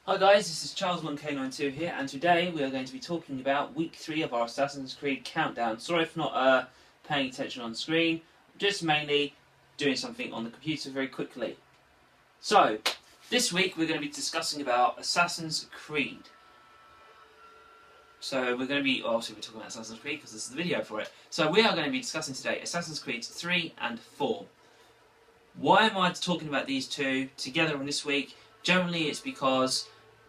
Hi guys, this is Charles1K92 here, and today we are going to be talking about week 3 of our Assassin's Creed countdown. Sorry for not paying attention on the screen, just mainly doing something on the computer very quickly. So, this week we're going to be discussing about Assassin's Creed. So we're going to be, obviously we're talking about Assassin's Creed because this is the video for it. So we are going to be discussing today Assassin's Creed 3 and 4. Why am I talking about these two together on this week? Generally it's because,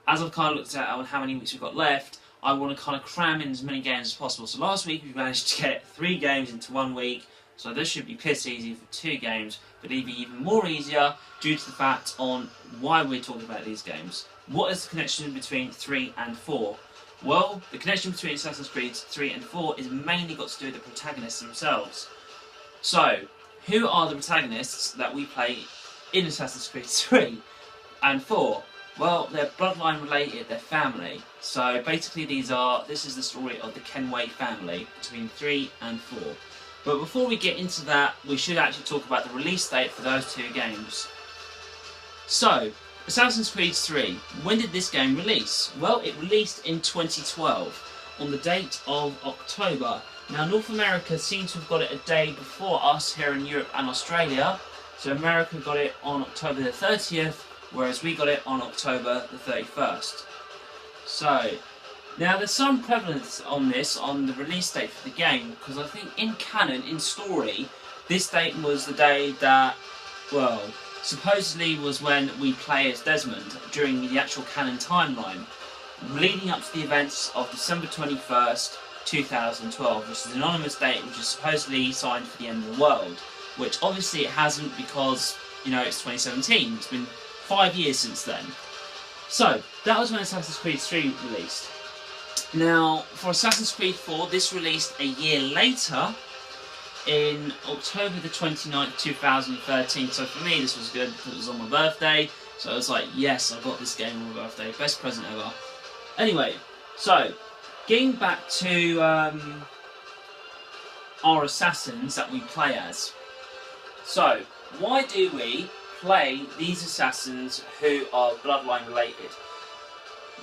as I've kind of looked at how many weeks we've got left, I want to kind of cram in as many games as possible. So last week we managed to get 3 games into 1 week, so this should be piss easy for 2 games, but it'll be even more easier due to the fact on why we're talking about these games. What is the connection between 3 and 4? Well, the connection between Assassin's Creed 3 and 4 is mainly got to do with the protagonists themselves. So, who are the protagonists that we play in Assassin's Creed 3 and 4? Well, they're bloodline related, they're family. So basically this is the story of the Kenway family between 3 and 4. But before we get into that, we should actually talk about the release date for those 2 games. So, Assassin's Creed 3, when did this game release? Well, it released in 2012, on the date of October. Now, North America seems to have got it a day before us here in Europe and Australia. So America got it on October the 30th, whereas we got it on October the 31st. So, now there's some prevalence on this, on the release date for the game, because I think in canon, in story, this date was the day that, well, supposedly was when we play as Desmond during the actual canon timeline, leading up to the events of December 21st, 2012, which is an anonymous date which is supposedly signed for the end of the world, which obviously it hasn't because, you know, it's 2017, it's been 5 years since then. So, that was when Assassin's Creed 3 released. Now, for Assassin's Creed 4, this released a year later, in October the 29th, 2013. So for me, this was good because it was on my birthday. So I was like, yes, I got this game on my birthday. Best present ever. Anyway, so, getting back to our assassins that we play as. So, why do we play these assassins who are bloodline related?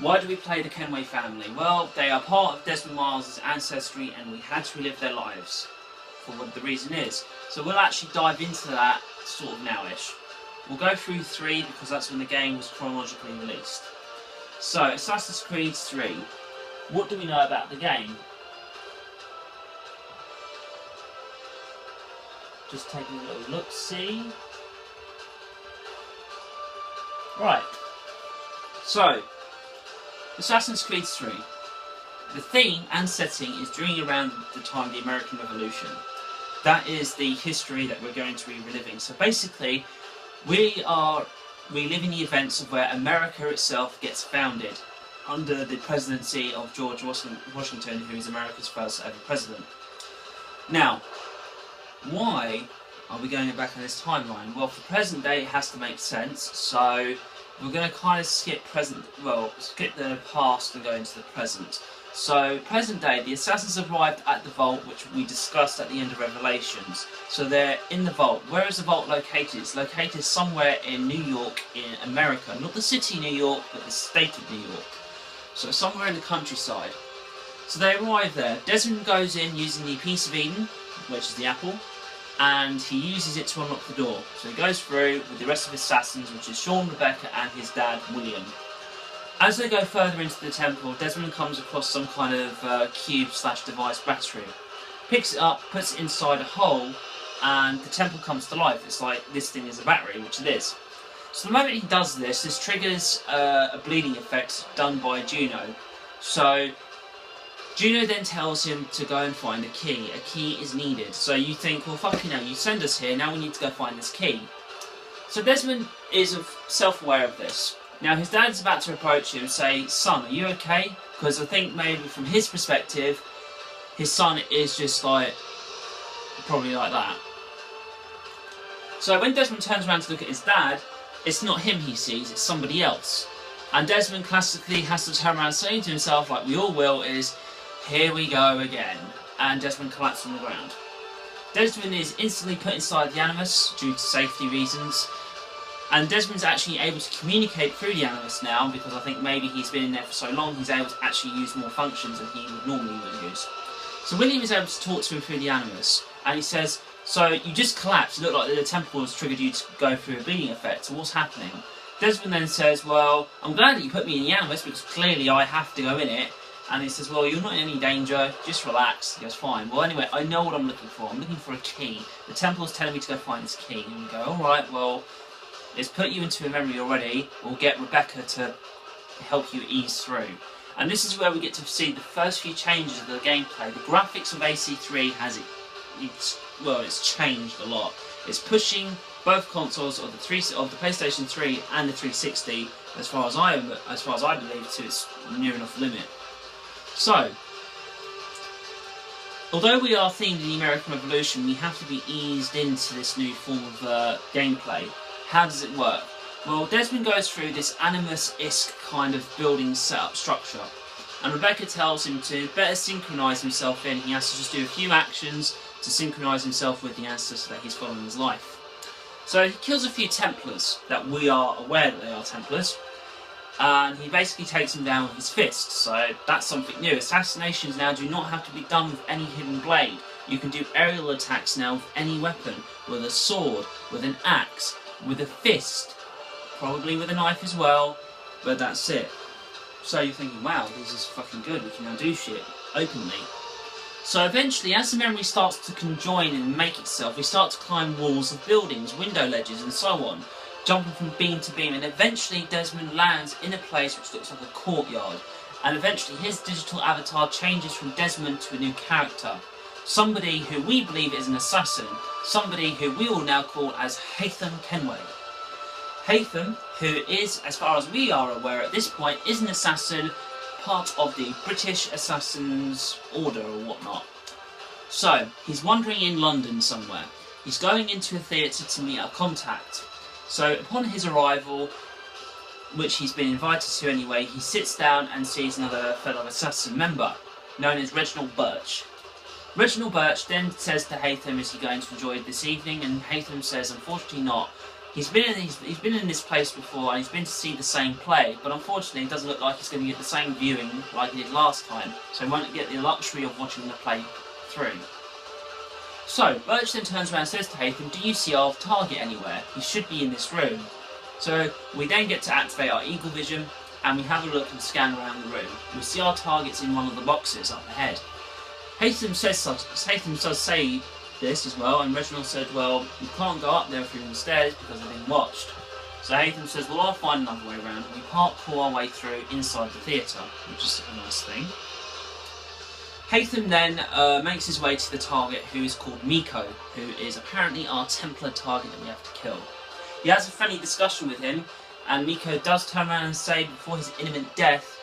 Why do we play the Kenway family? Well, they are part of Desmond Miles' ancestry and we had to relive their lives, for what the reason is. So we'll actually dive into that sort of nowish. We'll go through 3 because that's when the game was chronologically released. So, Assassin's Creed 3. What do we know about the game? Just taking a little look-see. Right. So, Assassin's Creed 3. The theme and setting is during around the time of the American Revolution. That is the history that we're going to be reliving. So basically, we are reliving the events of where America itself gets founded under the presidency of George Washington, who is America's first ever president. Now, why are we going back on this timeline? Well, for present day, it has to make sense. So we're going to kind of skip the past and go into the present. So, present day, the assassins arrived at the vault, which we discussed at the end of Revelations. So they're in the vault. Where is the vault located? It's located somewhere in New York, in America. Not the city New York, but the state of New York. So somewhere in the countryside. So they arrive there. Desmond goes in using the piece of Eden, which is the apple, and he uses it to unlock the door. So he goes through with the rest of his assassins, which is Sean, Rebecca, and his dad, William. As they go further into the temple, Desmond comes across some kind of cube/device battery. Picks it up, puts it inside a hole, and the temple comes to life. It's like this thing is a battery, which it is. So the moment he does this, this triggers a bleeding effect done by Juno. So Juno then tells him to go and find a key. A key is needed. So you think, well, fucking hell, you send us here, now we need to go find this key. So Desmond is self-aware of this. Now his dad's about to approach him and say, son, are you okay? Because I think maybe from his perspective, his son is just like, probably like that. So when Desmond turns around to look at his dad, it's not him he sees, it's somebody else. And Desmond classically has to turn around saying to himself, like we all will, is, here we go again. And Desmond collapses on the ground. Desmond is instantly put inside the Animus due to safety reasons. And Desmond's actually able to communicate through the Animus now, because I think maybe he's been in there for so long, he's able to actually use more functions than he would normally use. So William is able to talk to him through the Animus, and he says, so you just collapsed, it looked like the temple has triggered you to go through a bleeding effect, so what's happening? Desmond then says, well, I'm glad that you put me in the Animus, because clearly I have to go in it. And he says, well, you're not in any danger, just relax. He goes, fine. Well, anyway, I know what I'm looking for. I'm looking for a key. The temple's telling me to go find this key. And we go, alright, well, it's put you into a memory already. We'll get Rebecca to help you ease through. And this is where we get to see the first few changes of the gameplay. The graphics of AC3 it's changed a lot. It's pushing both consoles of the PlayStation 3 and the 360, as far as I believe, to its near enough limit. So, although we are themed in the American Revolution, we have to be eased into this new form of gameplay. How does it work? Well, Desmond goes through this Animus-esque kind of building setup structure, and Rebecca tells him to better synchronise himself in. He has to just do a few actions to synchronise himself with the ancestor that he's following his life. So he kills a few Templars that we are aware that they are Templars, and he basically takes them down with his fist. So that's something new. Assassinations now do not have to be done with any hidden blade. You can do aerial attacks now with any weapon, with a sword, with an axe, with a fist, probably with a knife as well, but that's it. So you're thinking, wow, this is fucking good, we can now do shit openly. So eventually, as the memory starts to conjoin and make itself, we start to climb walls of buildings, window ledges and so on, jumping from beam to beam, and eventually Desmond lands in a place which looks like a courtyard, and eventually his digital avatar changes from Desmond to a new character, somebody who we believe is an assassin, somebody who we will now call as Haytham Kenway. Haytham, who is, as far as we are aware at this point, is an assassin, part of the British Assassins Order or whatnot. So, he's wandering in London somewhere. He's going into a theatre to meet a contact. So, upon his arrival, which he's been invited to anyway, he sits down and sees another fellow assassin member, known as Reginald Birch. Reginald Birch then says to Haytham, is he going to enjoy this evening? And Haytham says, unfortunately not. He's been in this place before, and he's been to see the same play, but unfortunately it doesn't look like he's going to get the same viewing like he did last time, so he won't get the luxury of watching the play through. So, Birch then turns around and says to Haytham, do you see our target anywhere? He should be in this room. So, we then get to activate our eagle vision, and we have a look and scan around the room. We see our targets in one of the boxes up ahead. Haytham does say this as well, and Reginald said, well, you can't go up there through the stairs because they're being watched. So Haytham says, well, I'll find another way around, and we parkour our way through inside the theatre, which is a nice thing. Haytham then makes his way to the target, who is called Miko, who is apparently our Templar target that we have to kill. He has a friendly discussion with him, and Miko does turn around and say, before his imminent death,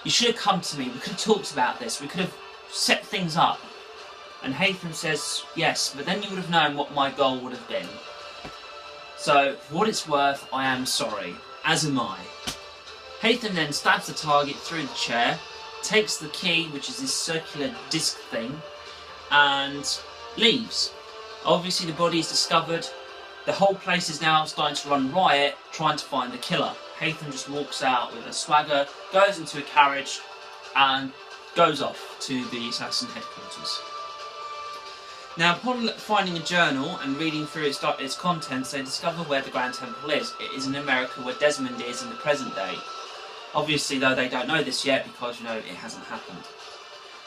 you should have come to me, we could have talked about this, we could have set things up. And Haytham says, yes, but then you would have known what my goal would have been. So, for what it's worth, I am sorry, as am I. Haytham then stabs the target through the chair, takes the key, which is this circular disc thing, and leaves. Obviously the body is discovered, the whole place is now starting to run riot, trying to find the killer. Haytham just walks out with a swagger, goes into a carriage, and goes off to the assassin headquarters. Now, upon finding a journal and reading through its contents, they discover where the Grand Temple is. It is in America, where Desmond is in the present day. Obviously, though, they don't know this yet because, you know, it hasn't happened.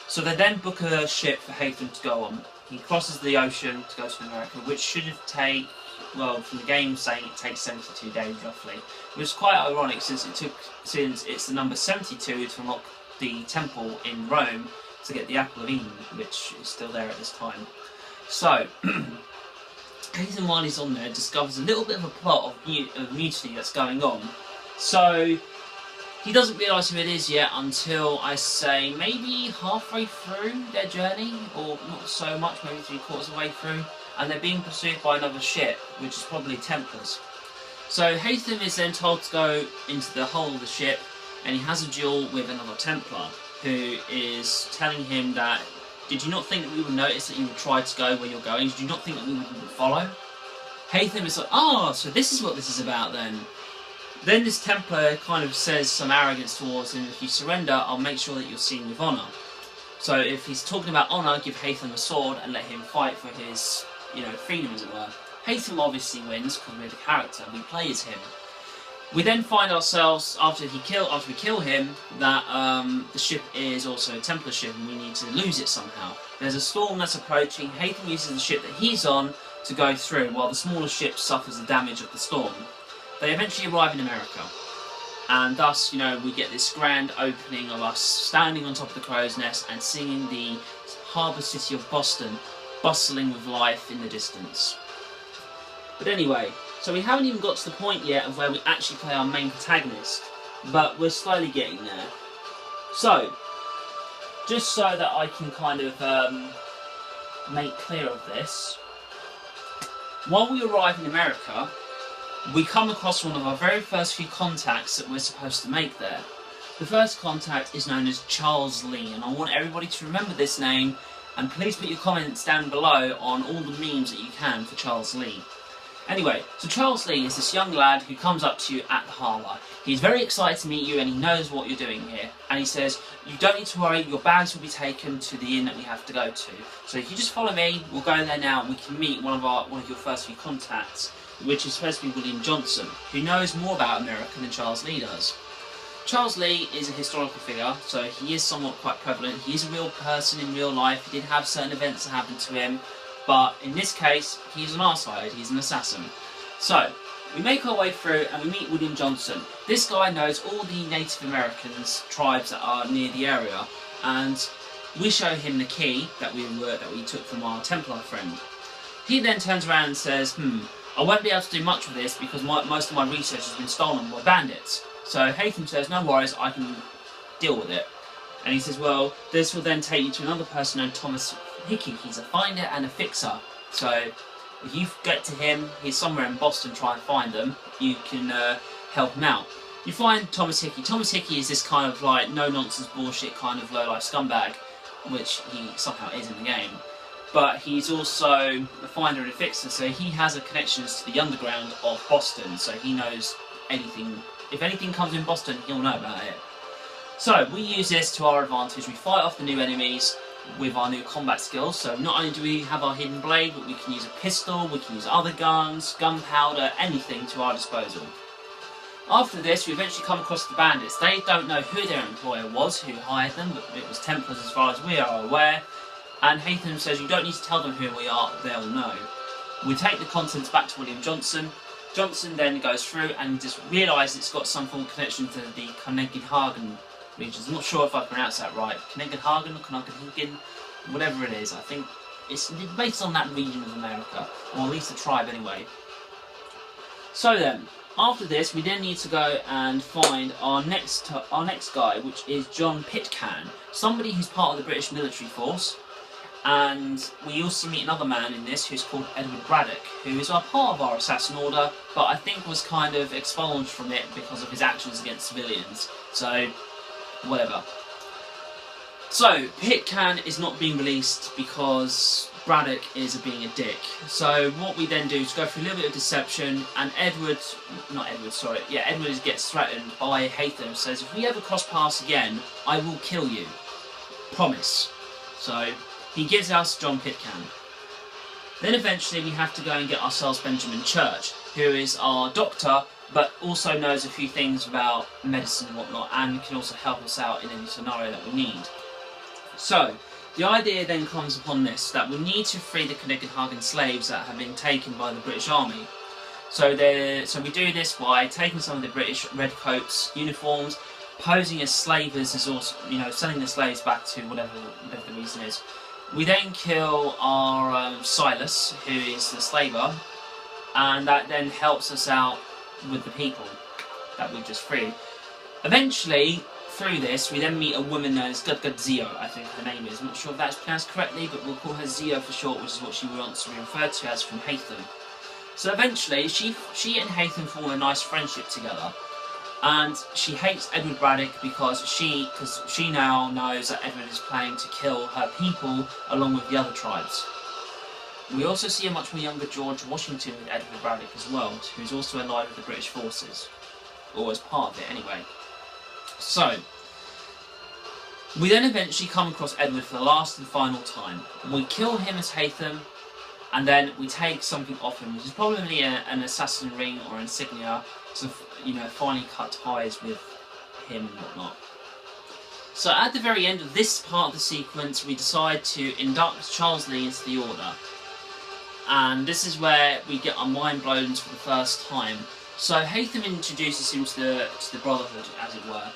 So they then book a ship for Haytham to go on. He crosses the ocean to go to America, which should take, well, from the game saying it takes 72 days roughly. Which is quite ironic since it's the number 72 to unlock the temple in Rome to get the Apple of Eden, which is still there at this time. So, Haytham, while he's on there, discovers a little bit of a plot of mutiny that's going on. So, he doesn't realise who it is yet until, I say, maybe halfway through their journey, or not so much, maybe 3/4 of the way through, and they're being pursued by another ship, which is probably Templars. So, Haytham is then told to go into the hull of the ship, and he has a duel with another Templar, who is telling him that, did you not think that we would notice that you would try to go where you're going? Did you not think that we would follow? Haytham is like, oh, so this is what this is about then. Then this Templar kind of says some arrogance towards him, if you surrender, I'll make sure that you're seen with honour. So if he's talking about honour, give Haytham a sword and let him fight for his, freedom, as it were. Haytham obviously wins because we're the character, we play as him. We then find ourselves, after we kill him, that the ship is also a Templar ship and we need to lose it somehow. There's a storm that's approaching. Haytham uses the ship that he's on to go through, while the smaller ship suffers the damage of the storm. They eventually arrive in America, and thus, we get this grand opening of us standing on top of the crow's nest and seeing the harbour city of Boston bustling with life in the distance. But anyway, so we haven't even got to the point yet of where we actually play our main protagonist, but we're slowly getting there. So, just so that I can kind of make clear of this, while we arrive in America, we come across one of our very first few contacts that we're supposed to make there. The first contact is known as Charles Lee, and I want everybody to remember this name, and please put your comments down below on all the memes that you can for Charles Lee. Anyway, so Charles Lee is this young lad who comes up to you at the harbour. He's very excited to meet you and he knows what you're doing here. And he says, you don't need to worry, your bags will be taken to the inn that we have to go to. So if you just follow me, we'll go there now and we can meet one of your first few contacts, which is supposed to be William Johnson, who knows more about America than Charles Lee does. Charles Lee is a historical figure, so he is somewhat quite prevalent. He is a real person in real life. He did have certain events that happened to him. But in this case, he's on our side, he's an assassin. So, we make our way through and we meet William Johnson. This guy knows all the Native Americans, tribes that are near the area, and we show him the key that we took from our Templar friend. He then turns around and says, I won't be able to do much with this because most of my research has been stolen by bandits. So Haytham says, no worries, I can deal with it. And he says, well, this will then take you to another person named Thomas Hickey. He's a finder and a fixer. So if you get to him, he's somewhere in Boston, try and find them, you can help him out. You find Thomas Hickey. Thomas Hickey is this kind of like no-nonsense bullshit kind of low-life scumbag, which he somehow is in the game. But he's also a finder and a fixer, so he has a connections to the underground of Boston, so he knows anything. If anything comes in Boston, he'll know about it. So we use this to our advantage. We fight off the new enemies with our new combat skills. So not only do we have our hidden blade, but we can use a pistol, we can use other guns, gunpowder, anything to our disposal. After this, we eventually come across the bandits. They don't know who their employer was, who hired them, but it was Templars as far as we are aware. And Haytham says, you don't need to tell them who we are, they'll know. We take the contents back to William Johnson. Johnson then goes through and just realises it's got some form of connection to the Conehagen regions. I'm not sure if I pronounced that right. Conehagen or Conehagen, whatever it is. I think it's based on that region of America, or at least the tribe anyway. So then, after this, we then need to go and find our next guy, which is John Pitcairn, somebody who's part of the British military force. And we also meet another man in this who's called Edward Braddock, who is a part of our assassin order, but I think was kind of expunged from it because of his actions against civilians. So, whatever. So, Pitcairn is not being released because Braddock is being a dick. So what we then do is go through a little bit of deception, and Edward gets threatened by Haytham, says, if we ever cross paths again, I will kill you. Promise. So he gives us John Pitcairn. Then eventually we have to go and get ourselves Benjamin Church, who is our doctor, but also knows a few things about medicine and whatnot, and can also help us out in any scenario that we need. So, the idea then comes upon this, that we need to free the Conehagen slaves that have been taken by the British Army. So we do this by taking some of the British redcoats' uniforms, posing as slavers, as also, selling the slaves back to whatever the reason is. We then kill our Silas, who is the slaver, and that then helps us out with the people that we've just freed. Eventually, through this, we then meet a woman known as Zio, I think her name is. I'm not sure if that's pronounced correctly, but we'll call her Zio for short, which is what she wants to be referred to as from Haytham. So eventually, she and Haytham form a nice friendship together. And she hates Edward Braddock because she now knows that Edward is planning to kill her people along with the other tribes. We also see a much more younger George Washington with Edward Braddock as well, who's also allied with the British forces, or as part of it anyway. So, we then eventually come across Edward for the last and final time. We kill him as Haytham, and then we take something off him, which is probably an assassin ring or insignia to, finally cut ties with him and whatnot. So at the very end of this part of the sequence, we decide to induct Charles Lee into the Order. And this is where we get our mind blown for the first time. So Haytham introduces him to the Brotherhood, as it were,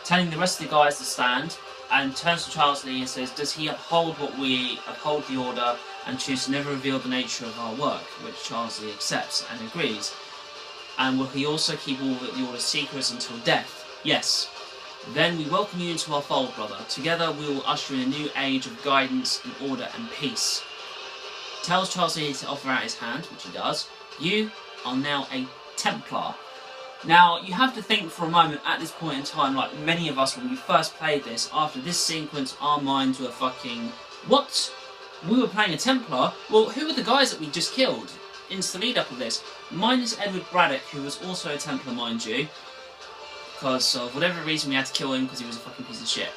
telling the rest of the guys to stand, and turns to Charles Lee and says, does he uphold the Order and choose to never reveal the nature of our work, which Charles Lee accepts and agrees. And will he also keep all the Order's secrets until death? Yes. Then we welcome you into our fold, brother. Together we will usher in a new age of guidance and order and peace. Tells Charles Lee to offer out his hand, which he does. You are now a Templar. Now, you have to think for a moment at this point in time, like many of us when we first played this, after this sequence, our minds were fucking, what? We were playing a Templar? Well, who were the guys that we just killed? Into the lead up of this. Minus Edward Braddock, who was also a Templar, mind you. Because of whatever reason we had to kill him because he was a fucking piece of shit.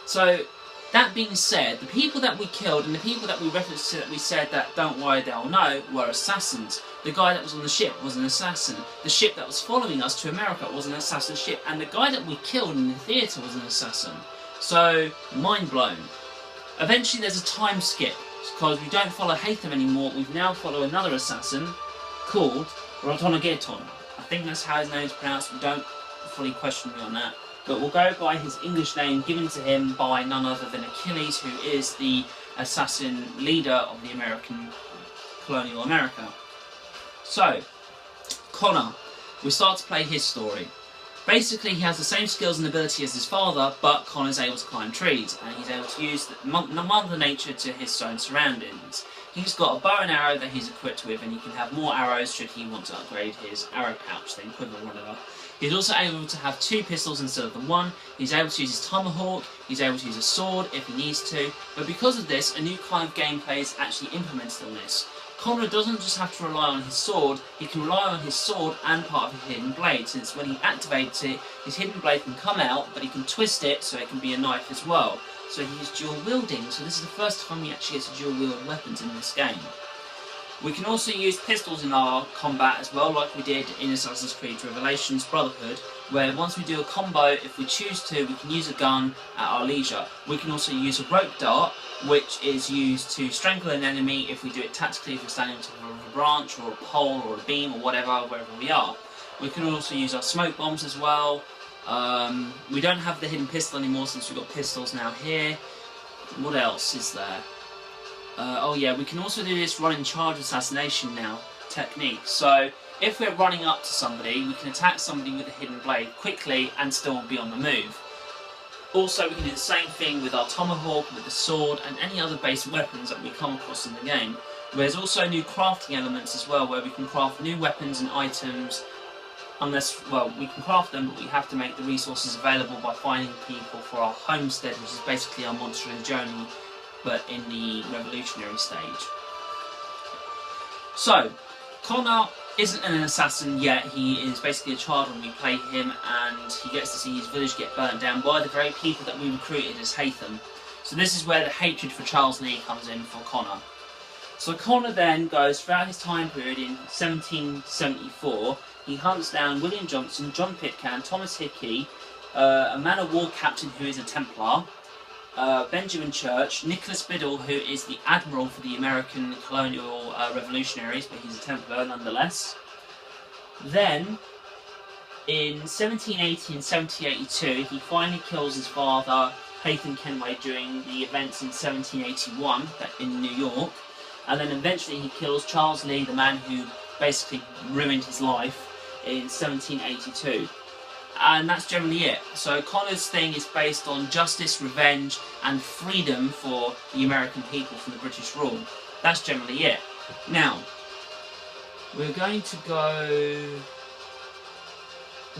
So, that being said, the people that we killed and the people that we referenced to that we said that don't worry they'll know were assassins. The guy that was on the ship was an assassin. The ship that was following us to America was an assassin ship. And the guy that we killed in the theatre was an assassin. So, mind blown. Eventually there's a time skip because we don't follow Haytham anymore. We now follow another assassin called Rotonogeton. I think that's how his name is pronounced. We don't fully question me on that, but we'll go by his English name given to him by none other than Achilles, who is the assassin leader of the American colonial America. So, Connor, we start to play his story. Basically, he has the same skills and ability as his father, but Connor's able to climb trees, and he's able to use Mother Nature to his own surroundings. He's got a bow and arrow that he's equipped with, and he can have more arrows should he want to upgrade his arrow pouch, then quiver or whatever. He's also able to have 2 pistols instead of the 1. He's able to use his tomahawk. He's able to use a sword if he needs to. But because of this, a new kind of gameplay is actually implemented on this. Connor doesn't just have to rely on his sword, he can rely on his sword and part of his hidden blade, since when he activates it, his hidden blade can come out, but he can twist it so it can be a knife as well. So he's dual wielding, so this is the first time he actually gets to dual wield weapons in this game. We can also use pistols in our combat as well, like we did in Assassin's Creed Revelations Brotherhood, where once we do a combo, if we choose to, we can use a gun at our leisure. We can also use a rope dart, which is used to strangle an enemy if we do it tactically, if we're standing on top of a branch or a pole or a beam or whatever, wherever we are. We can also use our smoke bombs as well. We don't have the hidden pistol anymore since we've got pistols now here. What else is there? Oh yeah, we can also do this running charge assassination now technique. So if we're running up to somebody, we can attack somebody with a hidden blade quickly and still be on the move. Also, we can do the same thing with our tomahawk, with the sword, and any other base weapons that we come across in the game. There's also new crafting elements as well, where we can craft new weapons and items. Unless, well, we can craft them, but we have to make the resources available by finding people for our homestead, which is basically our monster in the journey, but in the revolutionary stage. So, Connor isn't an assassin yet. He is basically a child when we play him, and he gets to see his village get burnt down by the very people that we recruited as Haytham. So this is where the hatred for Charles Lee comes in for Connor. So Connor then goes throughout his time period in 1774. He hunts down William Johnson, John Pitcairn, Thomas Hickey, a man of war captain who is a Templar, Benjamin Church, Nicholas Biddle, who is the admiral for the American colonial revolutionaries, but he's a Templar nonetheless. Then, in 1780 and 1782, he finally kills his father, Haytham Kenway, during the events in 1781 in New York. And then eventually he kills Charles Lee, the man who basically ruined his life, in 1782. And that's generally it. So Connor's thing is based on justice, revenge, and freedom for the American people from the British rule. That's generally it. Now, we're going to go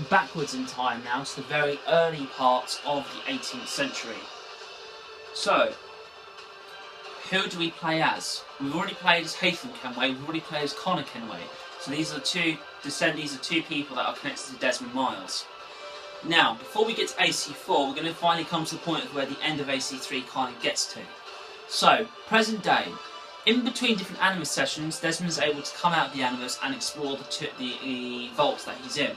backwards in time now to the very early parts of the 18th century. So, who do we play as? We've already played as Haytham Kenway, we've already played as Connor Kenway. So these are two people that are connected to Desmond Miles. Now, before we get to AC4, we're going to finally come to the point of where the end of AC3 kind of gets to. So, present day. In between different Animus sessions, Desmond is able to come out of the Animus and explore the vaults that he's in.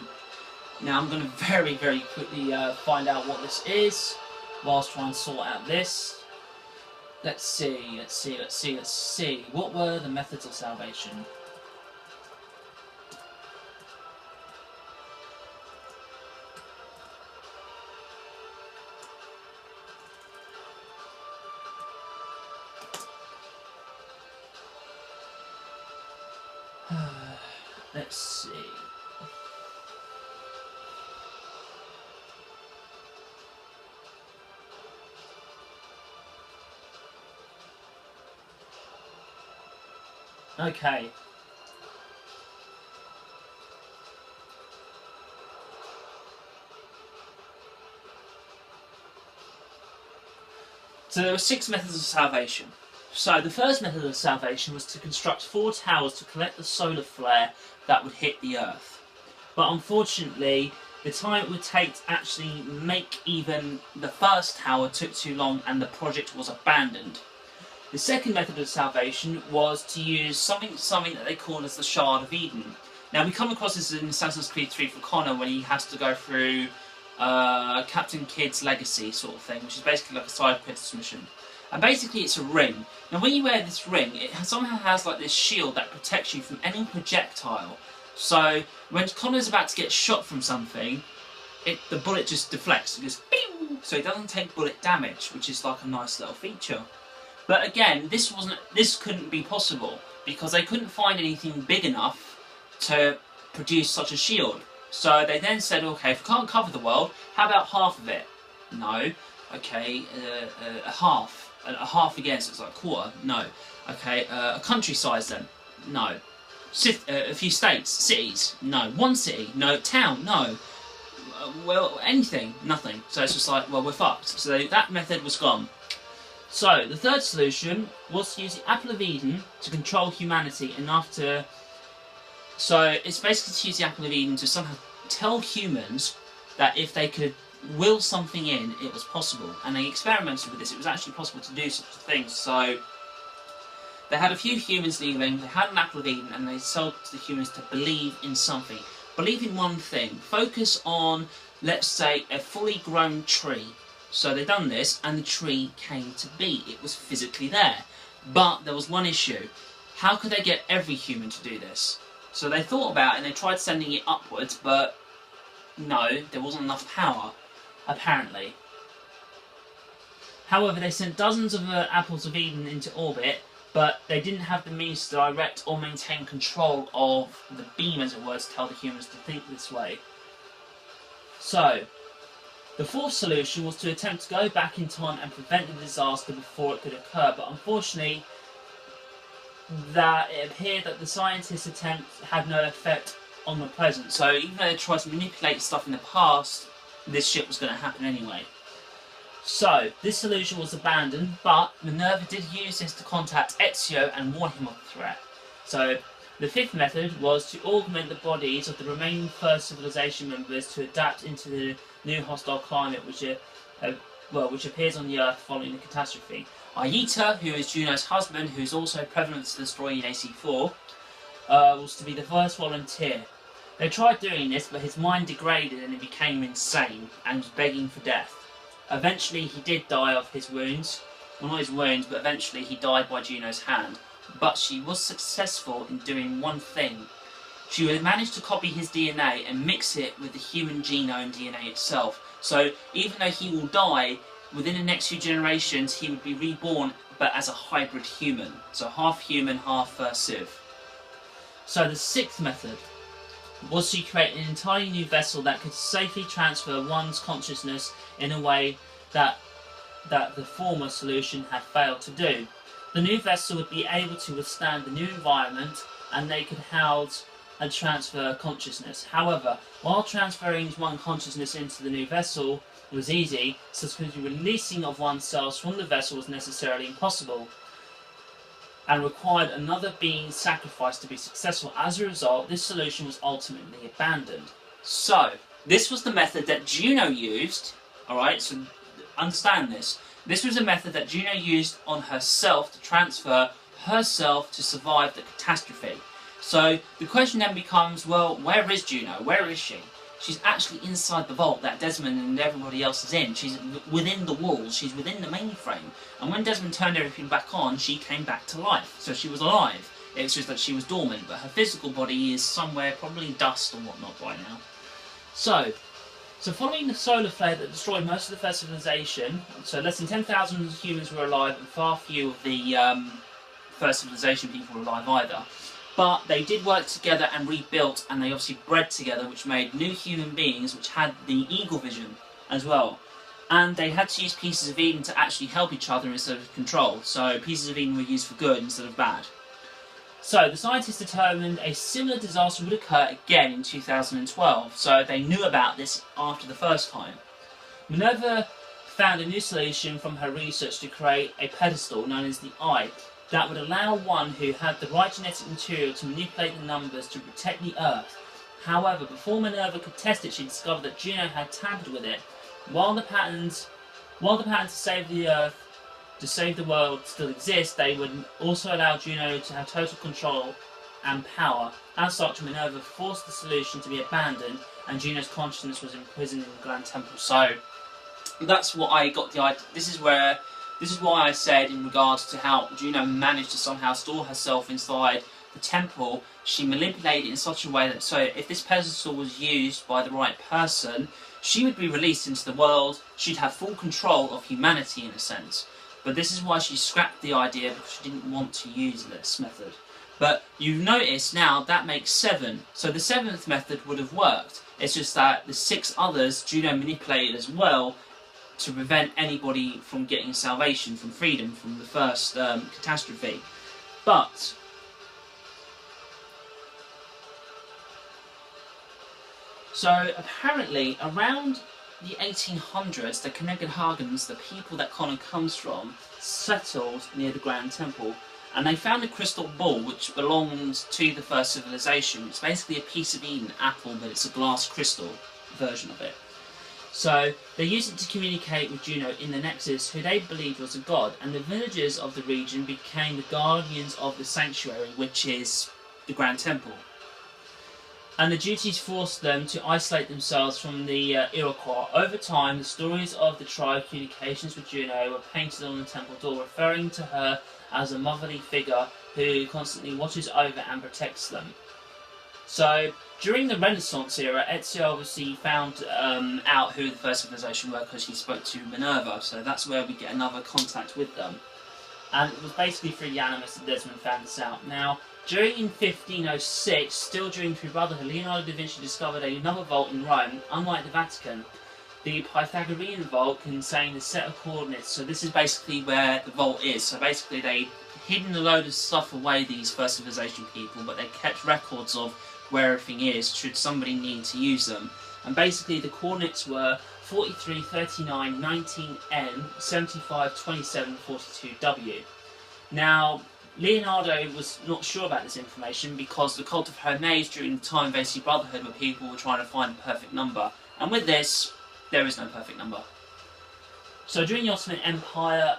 Now, I'm going to very, very quickly find out what this is, whilst trying to sort out this. Let's see. What were the methods of salvation? Let's see. Okay. So there were 6 methods of salvation. So the first method of salvation was to construct 4 towers to collect the solar flare that would hit the Earth. But unfortunately, the time it would take to actually make even the first tower took too long and the project was abandoned. The second method of salvation was to use something that they call as the Shard of Eden. Now we come across this in Assassin's Creed 3 for Connor when he has to go through Captain Kidd's Legacy sort of thing, which is basically like a side quest mission. And basically it's a ring. Now when you wear this ring, it somehow has like this shield that protects you from any projectile. So when Connor's about to get shot from something, the bullet just deflects. It goes bing! So it doesn't take bullet damage, which is like a nice little feature. But again, this couldn't be possible because they couldn't find anything big enough to produce such a shield. So they then said, okay, if we can't cover the world, how about half of it? No. Okay, a half. A half again, so it's like a quarter. No. Okay, a country size then. No. A few states, cities. No. One city. No. Town. No. Well, anything. Nothing. So it's just like, well, we're fucked. So that method was gone. So the third solution was to use the Apple of Eden to control humanity enough to. So it's basically to use the Apple of Eden to somehow tell humans that if they could will something in, it was possible. And they experimented with this. It was actually possible to do such a thing. So they had a few humans leaving, they had an Apple of Eden, and they told the humans to believe in something. Believe in one thing. Focus on, let's say, a fully grown tree. So they done this, and the tree came to be. It was physically there. But there was one issue. How could they get every human to do this? So they thought about it, and they tried sending it upwards, but no, there wasn't enough power. Apparently. However, they sent dozens of Apples of Eden into orbit, but they didn't have the means to direct or maintain control of the beam, as it were, to tell the humans to think this way. So, the fourth solution was to attempt to go back in time and prevent the disaster before it could occur, but unfortunately, it appeared that the scientists' attempt had no effect on the present. So, even though they tried to manipulate stuff in the past, this shit was going to happen anyway. So, this solution was abandoned, but Minerva did use this to contact Ezio and warn him of the threat. So, the fifth method was to augment the bodies of the remaining first civilization members to adapt into the new hostile climate which appears on the Earth following the catastrophe. Aita, who is Juno's husband, who is also prevalent to destroy in AC4, was to be the first volunteer. They tried doing this, but his mind degraded and he became insane and was begging for death. Eventually he did die of his wounds. Well, not his wounds, but eventually he died by Juno's hand. But she was successful in doing one thing. She managed to copy his DNA and mix it with the human genome DNA itself. So even though he will die, within the next few generations he would be reborn, but as a hybrid human. So half human, half Civ. So the sixth method was to create an entirely new vessel that could safely transfer one's consciousness in a way that the former solution had failed to do. The new vessel would be able to withstand the new environment, and they could house and transfer consciousness. However, while transferring one consciousness into the new vessel was easy, such as the releasing of oneself from the vessel was necessarily impossible. and required another being sacrificed to be successful. As a result, this solution was ultimately abandoned. So, this was the method that Juno used, alright, so understand this. This was a method that Juno used on herself to transfer herself to survive the catastrophe. So, the question then becomes, well, where is Juno? Where is she? She's actually inside the vault that Desmond and everybody else is in. She's within the walls, she's within the mainframe. And when Desmond turned everything back on, she came back to life. So she was alive. It's just that she was dormant, but her physical body is somewhere, probably dust or whatnot right now. So following the solar flare that destroyed most of the first civilization, so less than 10,000 humans were alive and far few of the first civilization people were alive either. But they did work together and rebuilt, and they obviously bred together, which made new human beings which had the eagle vision as well. And they had to use pieces of Eden to actually help each other instead of control. So pieces of Eden were used for good instead of bad. So the scientists determined a similar disaster would occur again in 2012. So they knew about this after the first time. Minerva found a new solution from her research to create a pedestal known as the Eye, that would allow one who had the right genetic material to manipulate the numbers to protect the Earth. However, before Minerva could test it, she discovered that Juno had tampered with it. While the patterns to save the Earth, to save the world still exist, they would also allow Juno to have total control and power. As such, Minerva forced the solution to be abandoned, and Juno's consciousness was imprisoned in the Grand Temple. So that's what I got the idea. This is why I said in regards to how Juno managed to somehow store herself inside the temple. She manipulated it in such a way that, so if this pedestal was used by the right person, she would be released into the world. She'd have full control of humanity in a sense. But this is why she scrapped the idea, because she didn't want to use this method. But you've noticed now that makes 7. So the 7th method would have worked. It's just that the 6 others Juno manipulated as well, to prevent anybody from getting salvation, from freedom, from the first catastrophe. But so apparently around the 1800s, the Coneganhagans, the people that Connor comes from, settled near the Grand Temple, and they found a crystal ball which belongs to the first civilization. It's basically a piece of Eden apple, but it's a glass crystal version of it. So they used it to communicate with Juno in the Nexus, who they believed was a god, and the villagers of the region became the guardians of the sanctuary, which is the Grand Temple. And the duties forced them to isolate themselves from the Iroquois. Over time, the stories of the tribe communications with Juno were painted on the temple door, referring to her as a motherly figure who constantly watches over and protects them. So during the Renaissance era, Ezio obviously found out who the first civilization were because he spoke to Minerva, so that's where we get another contact with them. And it was basically through the animus that Desmond found this out. Now, during 1506, still during True Brotherhood, Leonardo da Vinci discovered another vault in Rome, unlike the Vatican. The Pythagorean vault containing a set of coordinates, so this is basically where the vault is. So basically they hidden a load of stuff away, these first civilization people, but they kept records of where everything is, should somebody need to use them. And basically the coordinates were 43, 39, 19N, 75, 27, 42W. Now, Leonardo was not sure about this information because the cult of Hermes during the time of AC Brotherhood, where people were trying to find the perfect number. And with this, there is no perfect number. So during the Ottoman Empire,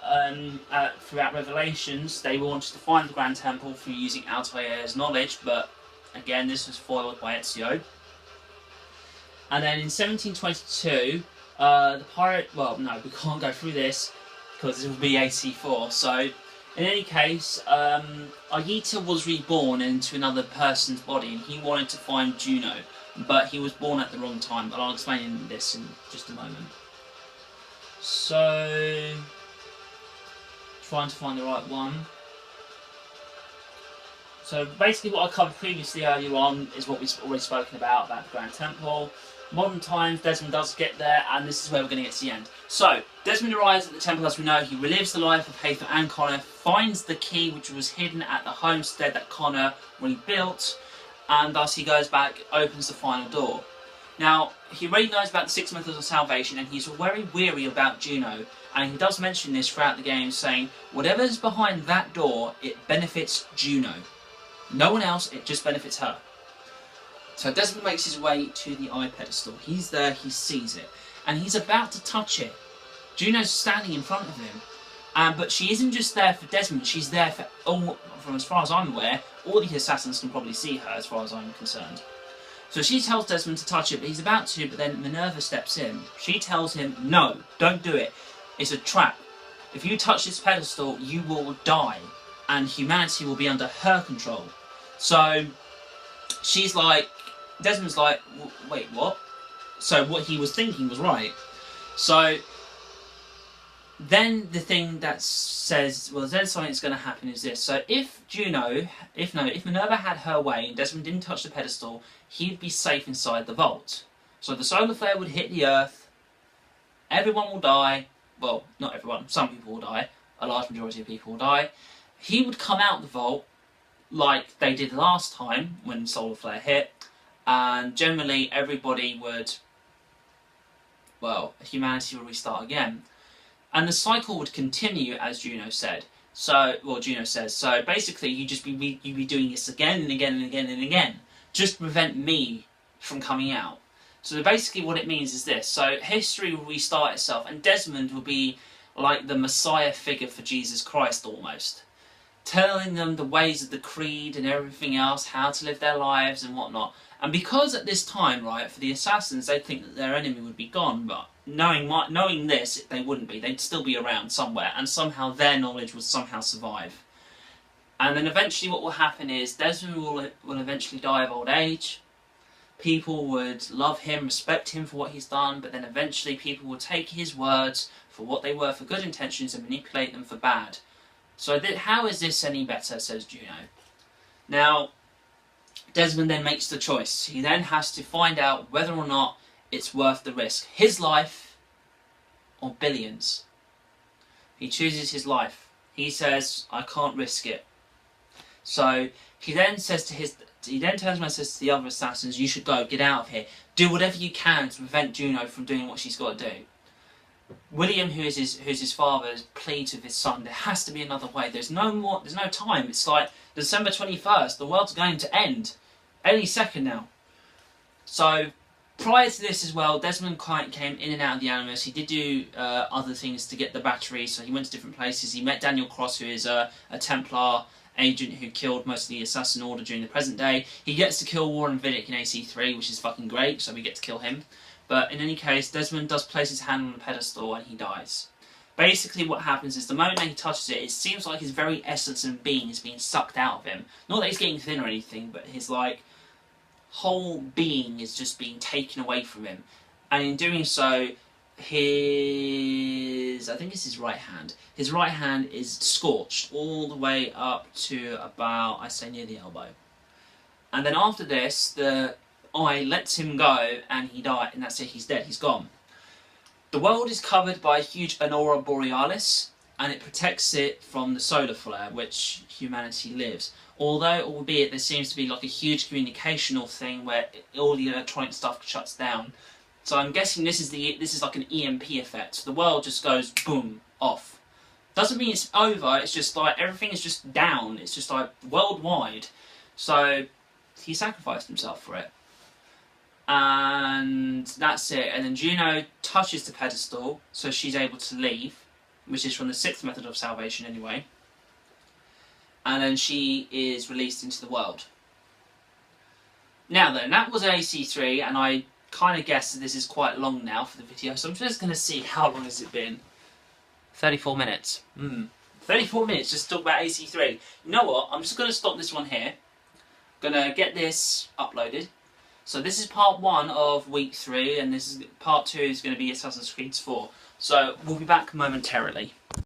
throughout Revelations, they wanted to find the Grand Temple through using Altair's knowledge, but again, this was foiled by Ezio. And then in 1722, the pirate... Well, no, we can't go through this because it will be AC4. So, in any case, Aita was reborn into another person's body, and he wanted to find Juno, but he was born at the wrong time. But I'll explain this in just a moment. So, trying to find the right one. So basically what I covered previously earlier on is what we've already spoken about the Grand Temple. Modern times, Desmond does get there, and this is where we're going to get to the end. So, Desmond arrives at the temple as we know. He relives the life of Hathor and Connor, finds the key which was hidden at the homestead that Connor rebuilt, and thus he goes back, opens the final door. Now, he already knows about the 6 methods of salvation, and he's very weary about Juno. And he does mention this throughout the game, saying, whatever's behind that door, it benefits Juno. No one else, it just benefits her. So Desmond makes his way to the eye pedestal. He's there, he sees it, and he's about to touch it. Juno's standing in front of him, but she isn't just there for Desmond, she's there for all, from as far as I'm aware, all the assassins can probably see her as far as I'm concerned. So she tells Desmond to touch it, but he's about to, but then Minerva steps in. She tells him, no, don't do it. It's a trap. If you touch this pedestal, you will die, and humanity will be under her control. So she's like, Desmond's like, wait, what? So what he was thinking was right. So then the thing that says, well, then something's going to happen is this. So if Minerva had her way and Desmond didn't touch the pedestal, he'd be safe inside the vault. So the solar flare would hit the Earth, everyone will die, well, not everyone, some people will die, a large majority of people will die. He would come out the vault like they did last time when solar flare hit, and generally everybody would, well, humanity would restart again. And the cycle would continue, as Juno said. So, well, Juno says. So basically, you'd be doing this again and again and again and again, just to prevent me from coming out. So basically, what it means is this. So history will restart itself, and Desmond will be like the Messiah figure for Jesus Christ, almost, telling them the ways of the creed and everything else, how to live their lives and whatnot. And because at this time, right, for the assassins, they'd think that their enemy would be gone, but knowing this, they wouldn't be. They'd still be around somewhere, and somehow their knowledge would somehow survive. And then eventually what will happen is Desmond will eventually die of old age. People would love him, respect him for what he's done, but then eventually people will take his words for what they were for good intentions and manipulate them for bad. So how is this any better, says Juno. Now, Desmond then makes the choice. He then has to find out whether or not it's worth the risk. His life or billions. He chooses his life. He says, I can't risk it. So he then says to he then turns around and says to the other assassins, you should go, get out of here. Do whatever you can to prevent Juno from doing what she's got to do. William, who's his father, pleads with his son, there has to be another way. There's no time. It's like December 21st. The world's going to end any second now. So prior to this as well, Desmond came in and out of the Animus. He did do other things to get the battery, so he went to different places. He met Daniel Cross, who is a Templar agent who killed most of the Assassin Order during the present day. He gets to kill Warren Vidic in AC3, which is fucking great, so we get to kill him. But in any case, Desmond does place his hand on the pedestal and he dies. Basically what happens is the moment that he touches it, it seems like his very essence and being is being sucked out of him. Not that he's getting thin or anything, but his whole being is just being taken away from him. And in doing so, I think it's his right hand. His right hand is scorched all the way up to about, I say, near the elbow. And then after this, the eye lets him go and he died, and that's it, he's dead, he's gone. The world is covered by a huge aurora borealis, and it protects it from the solar flare, which humanity lives. Although, albeit, there seems to be like a huge communicational thing where all the electronic stuff shuts down. So I'm guessing this is like an EMP effect. So the world just goes boom, off. Doesn't mean it's over, it's just like everything is just down. It's just like worldwide. So he sacrificed himself for it. And that's it. And then Juno touches the pedestal, so she's able to leave, which is from the 6th method of salvation anyway. And then she is released into the world. Now then, that was AC3, and I kind of guess that this is quite long now for the video, so I'm just going to see how long has it been. 34 minutes. 34 minutes just to talk about AC3. You know what? I'm just going to stop this one here. Going to get this uploaded. So this is part 1 of week 3, and this is part 2 is going to be Assassin's Creed 4. So we'll be back momentarily.